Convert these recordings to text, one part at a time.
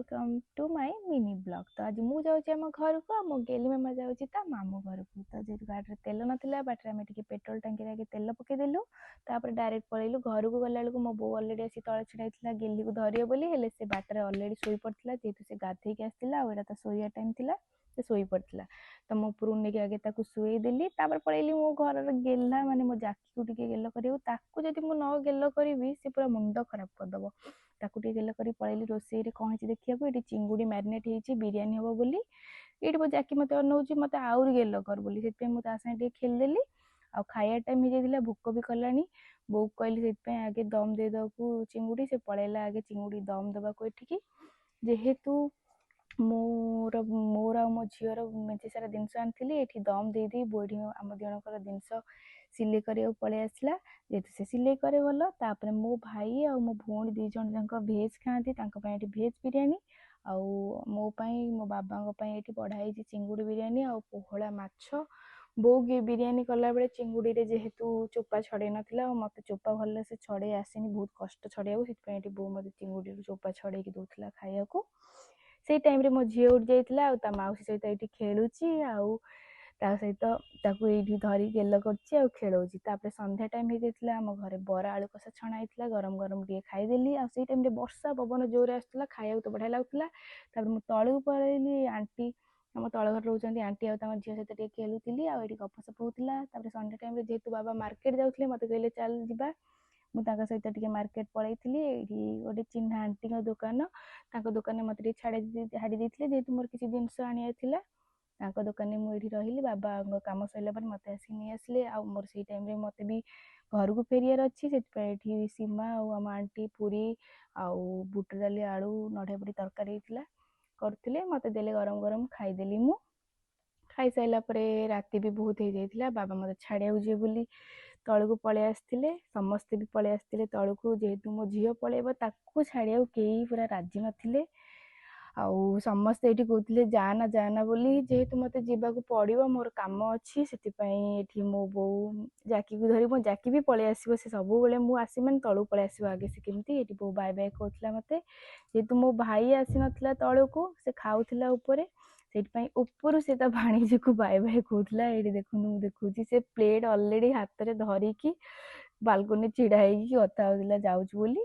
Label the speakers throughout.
Speaker 1: Welcome to my mini blog. तो आज मु जाऊँ आम घर को मो गेली मामा जाऊँगी ता मामू घर को। तो जेहतु गाड़ी तेल नाला बाटर आम टे पेट्रोल टांकी आगे तेल पकईदेलु डायरेक्ट पलैलु घर को गला बेलू मो बो अलरेडी आसी तले छड़ाई गेली को धरियो बोली हेले से बाटर अलरेडी शोई पड़ता जेहतु से गाधेक आसला आटा तो शोया टाइम थिला से शोई पड़ता। तो मो उपरू नहीं आगे ताकू शुई देली पलैली मो घर गेला माने मो जाकी को टिके गेल कर जदि मु न गेल करी से पूरा मुंड खराब करदब। ताकू टे गेल कर पलैली रोसई रे कौन देखिया ये चिंगुड़ी मैरिनेट होती बिरियानी हम बोली ये मो जाकी मत अनाऊँच मत आउरी गेल कर बोली से मुझे सागे खेलदेली आ खाया टाइम हो जाता भोक भी कलानी बो कहली से आगे दम दे दबू चिंगुड़ी से पलैला आगे चिंगुड़ी दम देवा को एठिकी जेहेतु मोर मोर आ मो झीर मेचे सारा जिनस आनी ये दम दे बोढ़ी आम दिजणकर जिनस सिले कर पलि आसला जेहेतु से सिले करे भल तापर मो भाई आ मो भौणी दी जन जाक भेज खाती भेज बिरियानी आउ मो मो बाबा ये बढ़ाई चिंगुड़ी बिरियानी आ पोहला माछ बो बिरियानी कला बेले चिंगुड़ी रे जेहेतु चोपा छड़े नाला मत चोपा भल से छड़े आसेनी बहुत कष्ट छड़े बो मत चिंगुड़ी चोपा छड़े दूसरा खाया से टाइम रे मो झी उठ जाइए ता मौसी सहित ये खेलुची सहित ये धरी गेल कर खेलौची संध्या टाइम हो जाता आम घर बरा आलू कषा छणा होता गरम गरम टे खाईदेली आई टाइम वर्षा पवन जोर आसला खाया तो बढ़िया लगुला मुझे तलू पलैली आंटी आम तल घर रोच आंटी आ झील सहित खेलुली आगे गपसप होता संध्या टाइम जेहेतु बाबा मार्केट जाते मत कहले चल जा मुझे सहित टे मार्केट पलैली गोटे चिन्हा आंटी दुकान दुकान मत छाड़ी देते जेहेतु मोर किसी जिनस आना दुकान मुझे रही बाबा कम सरला मत आसिक नहीं आसिले आ मोर से टाइम मत भी घर को फेरियार अच्छी से सीमा आम आंटी पूरी आउ बुट डाली आलू नड़िया पूरी तरकारी करते मत देले गरम गरम खाईदेली मु खाई सारा राति भी बहुत हो जाता बाबा मत छाड़िया जी बोली तलू को पलि आसते समस्ते भी पलि आसते तलू को जेहेतु मो झील पलैब ताकू छाड़िया कई पूरा राजी नथिले आउ समस्ते ये कहते जाना बोली जेहेतु मत जावाक पड़ो मोर कम अच्छी से मो बो जाकी को धरी मो जाकी भी पलि आसो से सब बेले मुझे मैंने तलू पलि आसो आगे से केमती ये बो बाय बाय कहला मत जेहेतु मो भाई आसी नाला तलू को से खाऊला ऊपर से ऊपर से भाणीजी को बाय बाय कहला ये देखु देखुची से प्लेट अलरेडी हाथ में धरिकी बालकोनी छिड़ा कथा होता जाऊँ बोली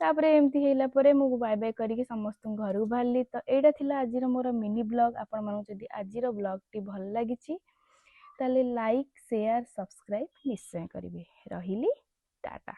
Speaker 1: तापर एमती हैला परे मु बाय बाय करके समस्त घर को बाहरली। तो यहाँ थिला आज मोर मिनी ब्लॉग आपण मानू जदि आज ब्लॉग टी भल लगी ताले लाइक शेयर सब्सक्राइब निश्चय करेंगे रही टाटा।